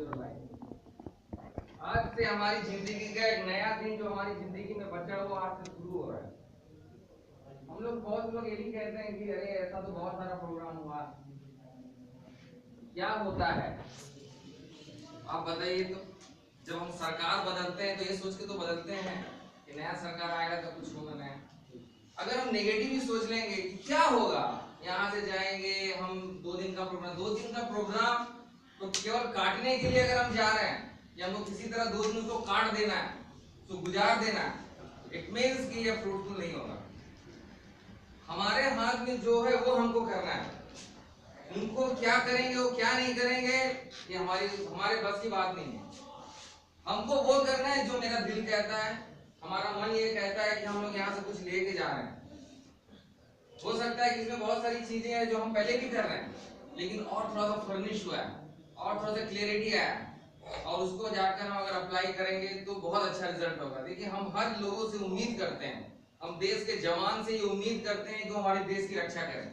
Your life. आज से हमारी जिंदगी का एक नया दिन जो हमारी जिंदगी में बचा हुआ आज से शुरू हो रहा है। हम लोग बहुत लोग ये भी कहते हैं कि अरे ऐसा तो बहुत सारा प्रोग्राम हुआ, क्या होता है आप बताइए। तो जब हम सरकार बदलते हैं तो ये सोच के तो बदलते हैं कि नया सरकार आएगा तो कुछ होगा नया। अगर हम नेगेटिव ही सोच लेंगे कि क्या होगा, यहाँ से जाएंगे हम 2 दिन का प्रोग्राम, 2 दिन का प्रोग्राम तो केवल काटने के लिए अगर हम जा रहे हैं या हमको किसी तरह 2 दिन उसको काट देना है तो गुजार देना है, इट मीन्स कि ये फ्रूटफुल नहीं होगा। हमारे हाथ में जो है वो हमको करना है। उनको क्या करेंगे वो क्या नहीं करेंगे ये हमारे बस की बात नहीं है। हमको वो करना है जो मेरा दिल कहता है, हमारा मन ये कहता है कि हम लोग यहाँ से कुछ लेके जा रहे हैं। हो सकता है कि इसमें बहुत सारी चीजें हैं जो हम पहले भी कर रहे हैं, लेकिन और थोड़ा सा फर्निश हुआ है और थोड़ा सा क्लियरिटी आया और उसको जाकर हम अगर अप्लाई करेंगे तो बहुत अच्छा रिजल्ट होगा। देखिए, हम हर लोगों से उम्मीद करते हैं, हम देश के जवान से ये उम्मीद करते हैं कि वो हमारे देश की रक्षा करें।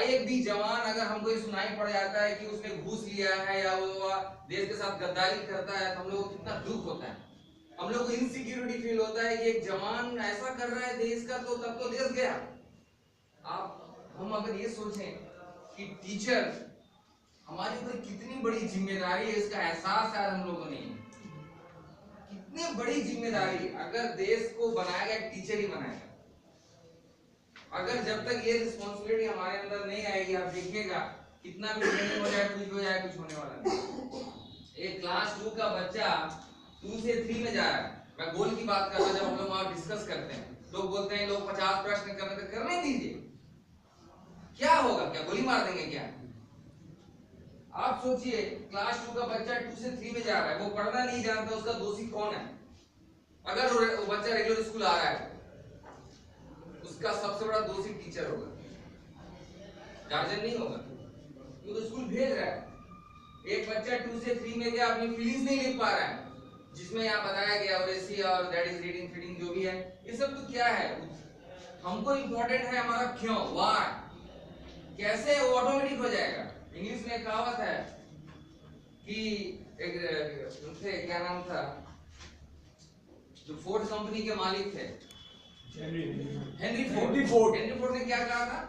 एक भी जवान अगर हमको ये सुनाई पड़ जाता है कि उसने घूस लिया है या वो देश के साथ गद्दारी करता है तो हम लोग को कितना दुख होता है, हम लोग को इनसिक्योरिटी फील होता है कि एक जवान ऐसा कर रहा है देश का, तो तब तो देश गया। हम अगर ये सोचें कि टीचर हमारे ऊपर कितनी बड़ी जिम्मेदारी है, इसका एहसास शायद हम लोगों को नहीं है। कितनी बड़ी जिम्मेदारी, अगर देश को बनाएगा एक टीचर ही बनाएगा। अगर जब तक ये रिस्पॉन्सिबिलिटी हमारे अंदर नहीं आएगी, आप देखिएगा कितना भी ट्रेनिंग हो जाए, कुछ भी हो जाए, कुछ होने वाला नहीं। एक क्लास 2 का बच्चा 2 से 3 में जा रहा है, मैं गोल की बात कर रहा हूं। जब हम लोग वहां डिस्कस करते हैं, लोग बोलते हैं लोग 50 प्रश्न करने तो करने दीजिए, क्या होगा, क्या गोली मार देंगे क्या? आप सोचिए, क्लास 2 का बच्चा 2 से 3 में जा रहा है, वो पढ़ना नहीं जानता, उसका दोषी कौन है? अगर वो बच्चा रेगुलर स्कूल आ रहा है, उसका सबसे बड़ा दोषी टीचर होगा, गार्जियन नहीं होगा, वो तो स्कूल भेज रहा है। एक बच्चा 2 से 3 में गया, अपनी फीलिंग्स नहीं लिख पा रहा है, जिसमें यहाँ बताया गया ओरेसी और दैट इज रीडिंग फीडिंग जो भी है, ये सब तो क्या है? हमको इंपॉर्टेंट है हमारा क्यों, व्हाई, कैसे, वो ऑटोमेटिक हो जाएगा। इंग्लिश में कहावत है कि एक उनसे क्या नाम था, जो फोर्ड कंपनी के मालिक थे, हेनरी फोर्ड ने क्या कहा था?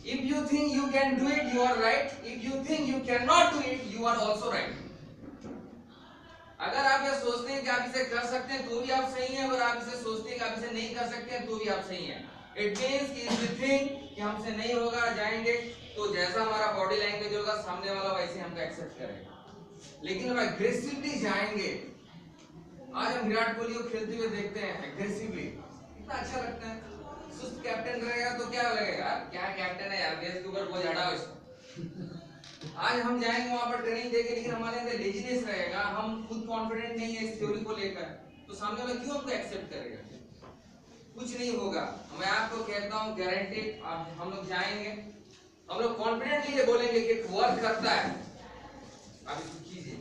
If you think you can do it, you are right. If you think you cannot do it, you are also right. अगर आप ये सोचते हैं कि आप इसे कर सकते हैं तो भी आप सही हैं, अगर आप इसे सोचते हैं कि आप इसे नहीं कर सकते हैं तो भी आप सही हैं। It means कि if you think कि हमसे नहीं होगा, जाएंगे, तो जैसा हमारा बॉडी लैंग्वेज होगा सामने वाला वैसे हमको एक्सेप्ट करेगा। लेकिन हम एग्रेसिवली जाएंगे, आज हम विराट कोहली को खेलते हुए देखते हैं एग्रेसिवली, कितना अच्छा लगता है। सुस्त कैप्टन रहेगा तो क्या लगेगा, क्या कैप्टन है यार, देश के ऊपर बोझ हटाओ इसको। आज हम जाएंगे वहां पर ट्रेनिंग देके, लेकिन हमारे अंदर लेजीनेस रहेगा, हम खुद कॉन्फिडेंट नहीं है इस थ्योरी को लेकर, तो सामने वाला क्यों हमको एक्सेप्ट करेगा? कुछ नहीं होगा। मैं आपको कहता हूँ गारंटेड, हम लोग जाएंगे, हम लोग कॉन्फिडेंटली ये बोलेंगे कि वर्क करता है, आप इसको कीजिए,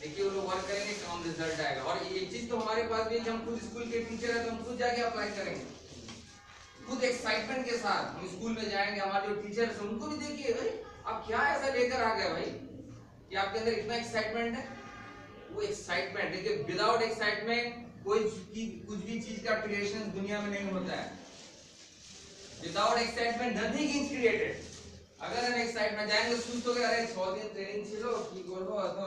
देखिए वो लोग वर्क करेंगे, काम रिजल्ट आएगा। और एक चीज तो हमारे पास भी, हम खुद स्कूल के टीचर है तो हम खुद जाके अप्लाई करेंगे, खुद एक्साइटमेंट के साथ हम स्कूल में जाएंगे। हमारे जो टीचर्स हैं उनको भी देखिए, भाई आप क्या ऐसा लेकर आ गए भाई कि आपके अंदर इतना एक्साइटमेंट है। वो एक्साइटमेंट, देखिए विदाउट एक्साइटमेंट कुछ भी चीज का क्रिएशन दुनिया में नहीं होता है। Without excitement nothing is created. अगर हम एक्साइटमेंट जाएंगे सुस्त हो गए, अरे 6 दिन ট্রেনিং ছিল কি করব, এত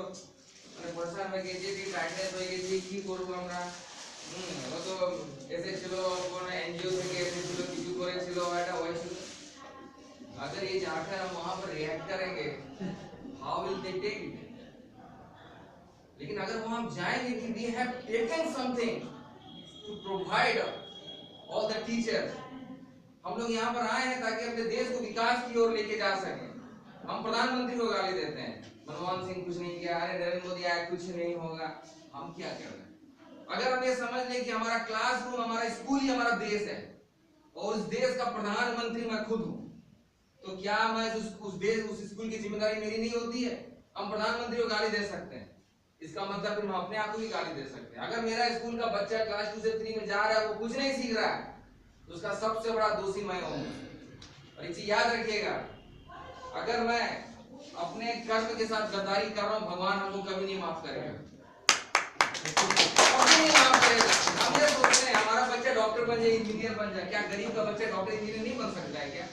মানে পড়াশোনা হয়ে গেছে, যে টাইটনেস হয়ে গেছে, কি করব আমরা, ও তো এসেছিল কোন এনজিও থেকে এসেছিল, কিছু করেছিল, এটা হয়েছিল। अगर ये जाकर हम वहां पर रिएक्ट करेंगे, how will they take it? लेकिन अगर वहां हम जाएंगे कि we have taken something to provide all the teachers, हम लोग यहाँ पर आए हैं ताकि अपने देश को विकास की ओर लेके जा सकें। हम प्रधानमंत्री को गाली देते हैं, मनमोहन सिंह कुछ नहीं किया, अरे नरेंद्र मोदी आया कुछ नहीं होगा, हम क्या कर रहे हैं? अगर हम ये समझ लें कि हमारा क्लासरूम, हमारा स्कूल ही हमारा देश है और उस देश का प्रधानमंत्री मैं खुद हूँ, तो क्या मैं उस स्कूल की जिम्मेदारी मेरी नहीं होती है? हम प्रधानमंत्री को गाली दे सकते हैं, इसका मतलब फिर हम अपने आप को भी गाली दे सकते हैं। अगर मेरा स्कूल का बच्चा क्लास 2 से 3 में जा रहा है, वो कुछ नहीं सीख रहा है, तो उसका सबसे बड़ा दोषी मैं हूँ। और इसे याद रखिएगा, अगर मैं अपने कर्म के साथ गद्दारी कर रहा हूं, भगवान हमको कभी नहीं माफ करेगा, कभी नहीं माफ करेगा। हम ये सोचते हैं हमारा बच्चा डॉक्टर बन जाए, इंजीनियर बन जाए, क्या गरीब का बच्चा डॉक्टर इंजीनियर नहीं बन सकता है क्या?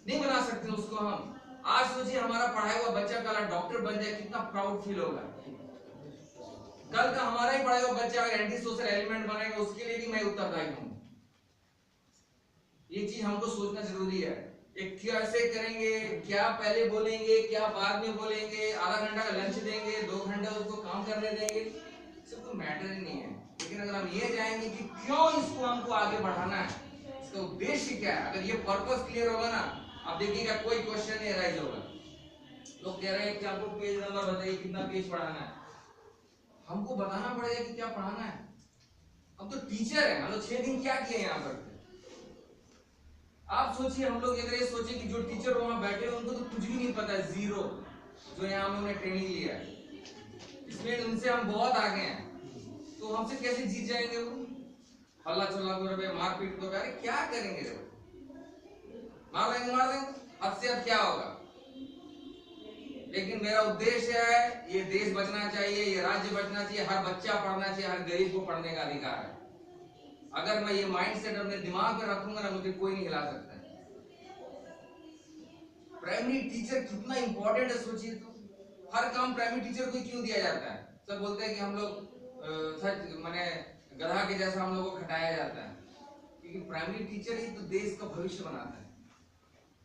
नहीं बना सकते उसको हम। आज सोचिए हमारा पढ़ाया हुआ बच्चा कल डॉक्टर बन जाए, कितना प्राउड फील होगा। कल का हमारा ही पढ़ाया हुआ बच्चा अगर एंटी सोशल एलिमेंट बनेगा, उसके लिए भी मैं उत्तरदायी हूं। ये चीज हमको सोचना जरूरी है। एक कैसे करेंगे, क्या पहले बोलेंगे, क्या बाद में बोलेंगे, आधा घंटा का लंच देंगे, 2 घंटा उसको काम करने देंगे, सब तो मैटर ही नहीं है। लेकिन अगर हम ये जाएंगे कि क्यों इसको हमको आगे बढ़ाना है, इसका उद्देश्य क्या है, अगर ये पर्पस क्लियर होगा ना, आप देखिएगा कोई क्वेश्चन नहीं राइज होगा। लोग कह रहे हैं कि आपको पेज नंबर बताइए, कितना पेज पढ़ाना है, हमको बताना पड़ेगा कि क्या पढ़ाना है। अब तो टीचर है, हम लोग 6 दिन क्या किए यहाँ पर। आप सोचिए, हम लोग अगर ये सोचे कि जो टीचर वहां बैठे हैं उनको तो कुछ भी नहीं पता है, जीरो, जो यहाँ हम लोगों ने ट्रेनिंग लिया है, इसमें उनसे हम बहुत आगे हैं, तो हमसे कैसे जीत जाएंगे वो? हल्ला चल्ला कर, मारपीट कर, अरे क्या करेंगे रे? मार देंगे, हद से हद क्या होगा। लेकिन मेरा उद्देश्य है, ये देश बचना चाहिए, ये राज्य बचना चाहिए, हर बच्चा पढ़ना चाहिए, हर गरीब को पढ़ने का अधिकार है। अगर मैं ये माइंडसेट अपने दिमाग में रखूंगा ना, मुझे कोई नहीं हिला सकता। प्राइमरी टीचर कितना इंपॉर्टेंट है सोचिए तो। हर काम प्राइमरी टीचर को क्यों दिया जाता है? सब बोलते हैं कि हम लोग माने गधा के जैसा हम लोगों को खटाया जाता है, क्योंकि प्राइमरी टीचर ही तो देश का भविष्य बनाता है।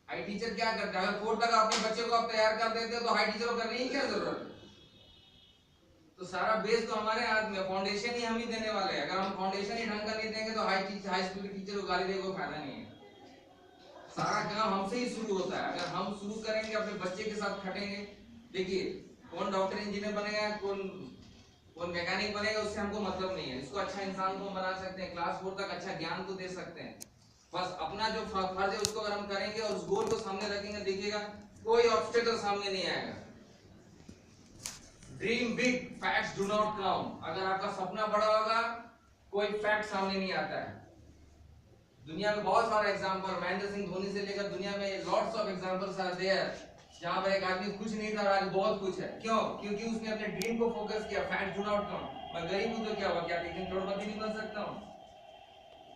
हाई टीचर क्या करता है? अगर 4 तक अपने बच्चे को आप तैयार कर देते हो तो हाई टीचर को करने की क्या जरूरत है? तो सारा बेस तो हमारे हाथ में, फाउंडेशन ही हम ही देने वाले हैं। अगर हम फाउंडेशन ही ढंग का नहीं देंगे तो हाई स्कूल के टीचर को गाली देने को फायदा नहीं है। सारा काम हमसे ही शुरू होता है। अगर हम शुरू करेंगे, अपने बच्चे के साथ खटेंगे, देखिए कौन डॉक्टर इंजीनियर बनेगा, कौन मैकेनिक बनेगा, उससे हमको मतलब नहीं है। इसको अच्छा इंसान को बना सकते हैं, क्लास 4 तक अच्छा ज्ञान तो दे सकते हैं। बस अपना जो फर्ज है उसको अगर हम करेंगे और उस गोल को सामने रखेंगे, देखिएगा कोई ऑब्स्टेकल सामने नहीं आएगा। Dream big, facts do not come. अगर आपका सपना बड़ा होगा, कोई फैक्ट सामने नहीं आता है। दुनिया में बहुत सारे एग्जांपल, महेंद्र सिंह धोनी से लेकर दुनिया में lots of examples are there, जहां पर एक आदमी कुछ नहीं था, आज बहुत कुछ है। क्यों? क्योंकि उसने अपने ड्रीम को फोकस किया। Facts do not come. मैं गरीब हूं तो क्या हुआ, क्या लेकिन करोड़पति नहीं बन सकता हूं?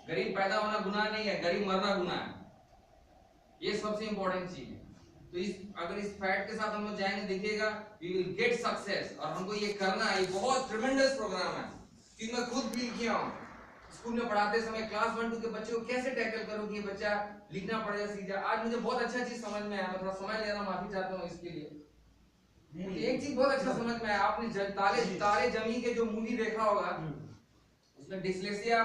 गरीब पैदा होना गुनाह नहीं है, गरीब मरना गुनाह है। ये सबसे इंपॉर्टेंट चीज है। तो अगर इस फैक्ट के साथ हम लोग जाएंगे, देखिएगा वी विल गेट सक्सेस। और हमको ये करना है, ये बहुत ट्रेमेंडस प्रोग्राम है, क्योंकि मैं खुद फील किया हूं। स्कूल में पढ़ाते समय क्लास 1-2 के बच्चे को कैसे टैकल करूं कि ये बच्चा लिखना पड़ेगा, सीख जाए। आज मुझे बहुत अच्छा चीज समझ में आया, मैं थोड़ा समय ले रहा हूं, माफी चाहता हूं इसके लिए। मुझे एक चीज बहुत अच्छा समझ में आया, आपने तारे जमी के जो मूवी देखा होगा, उसमें डिस्लेक्सिया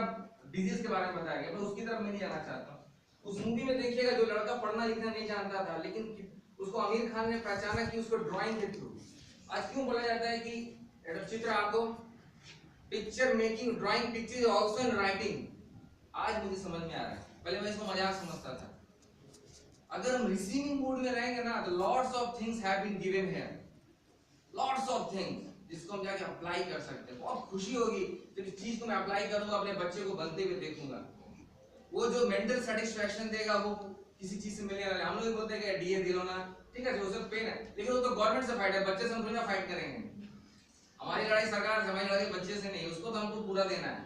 डिजीज के बारे में बताया गया, मैं उसकी तरफ में नहीं जाना चाहता हूं। उस मूवी में देखिएगा, जो लड़का पढ़ना लिखना नहीं जानता था, लेकिन उसको आमिर खान ने पहचाना कि उसको ड्राइंग के थ्रू। आज क्यों बोला जाता है कि चित्र आपको picture making, drawing picture is also in writing. आज मुझे समझ में आ रहा है, पहले मैं इसको मजाक समझता था। अगर हम रिसीविंग मोड में रहेंगे ना, तो lots of things have been given here, lots of things जिसको हम जाके अप्लाई कर सकते हैं। बहुत खुशी होगी जब इस चीज को मैं अप्लाई करूंगा, अपने बच्चे को बनते हुए देखूंगा। वो जो मेंटल सेटिस्फैक्शन देगा वो किसी चीज से मिलने वाला है। हम लोग बोलते हैं कि डीए दिलो ना, ठीक है, जो सब पेन है, लेकिन वो तो गवर्नमेंट से फाइट है, बच्चे से हम थोड़ी ना फाइट करेंगे। हमारी लड़ाई सरकार से, हमारी लड़ाई बच्चे से नहीं, उसको तो हमको पूरा देना है।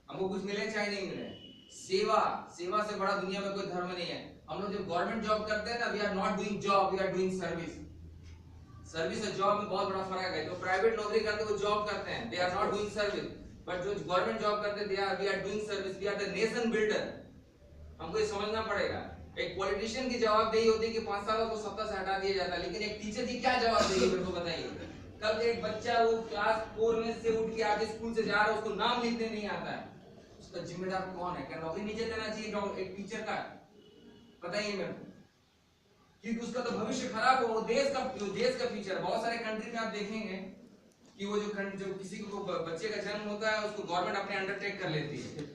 हमको कुछ मिले चाहे नहीं मिले, सेवा, सेवा से बड़ा दुनिया में कोई धर्म नहीं है। हम लोग जब गवर्नमेंट जॉब करते हैं ना, we are not doing job, we are doing service. Service और जॉब में बहुत बड़ा फर्क है। जो प्राइवेट नौकरी करते हैं वो जॉब करते हैं, they are not doing service. But जो गवर्नमेंट जॉब करते हैं, we are doing service, we are the nation builder. हमको ये समझना पड़ेगा। एक पॉलिटिशियन की जवाबदेही होती है कि 5 साल को सत्ता से हटा दिया जाता है, लेकिन एक टीचर की क्या जवाबदेही मेरे को बताइए। कल एक बच्चा वो क्लास 4 में से उठ के आके स्कूल से जा रहा है, उसको नाम लिखने नहीं आता है, उसका जिम्मेदार कौन है? क्या नौकरी नीचे देना चाहिए एक टीचर का? बताइए मेरे को, क्योंकि उसका तो भविष्य खराब हो। वो देश का फ्यूचर। बहुत सारे कंट्री में आप देखेंगे कि वो जो किसी को बच्चे का जन्म होता है, उसको गवर्नमेंट अपने अंडरटेक कर लेती है।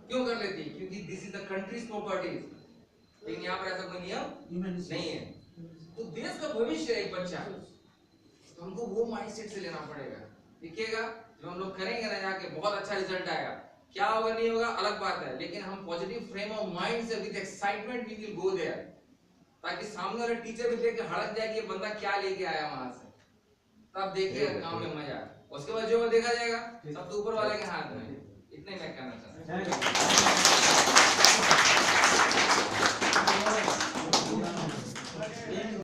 क्यों कर लेती है? क्योंकि this is the countries property. लेकिन यहाँ पर ऐसा कोई नियम नहीं है। तो देश का भविष्य है एक बच्चा, तो हमको वो माइंडसेट से लेना पड़ेगा। देखिएगा जब हम लोग करेंगे ना, जाके बहुत अच्छा रिजल्ट आएगा। क्या होगा नहीं होगा अलग बात है, लेकिन हम पॉजिटिव फ्रेम ऑफ माइंड से with excitement we will go there. ताकि सामने वाले टीचर भी देख के हड़क जाए कि ये बंदा क्या लेके आया वहां से, तब देखिए काम में मजा। उसके बाद जो देखा जाएगा सब तो ऊपर वाले के हाथ में। इतने मैं कहना चाहता हूँ।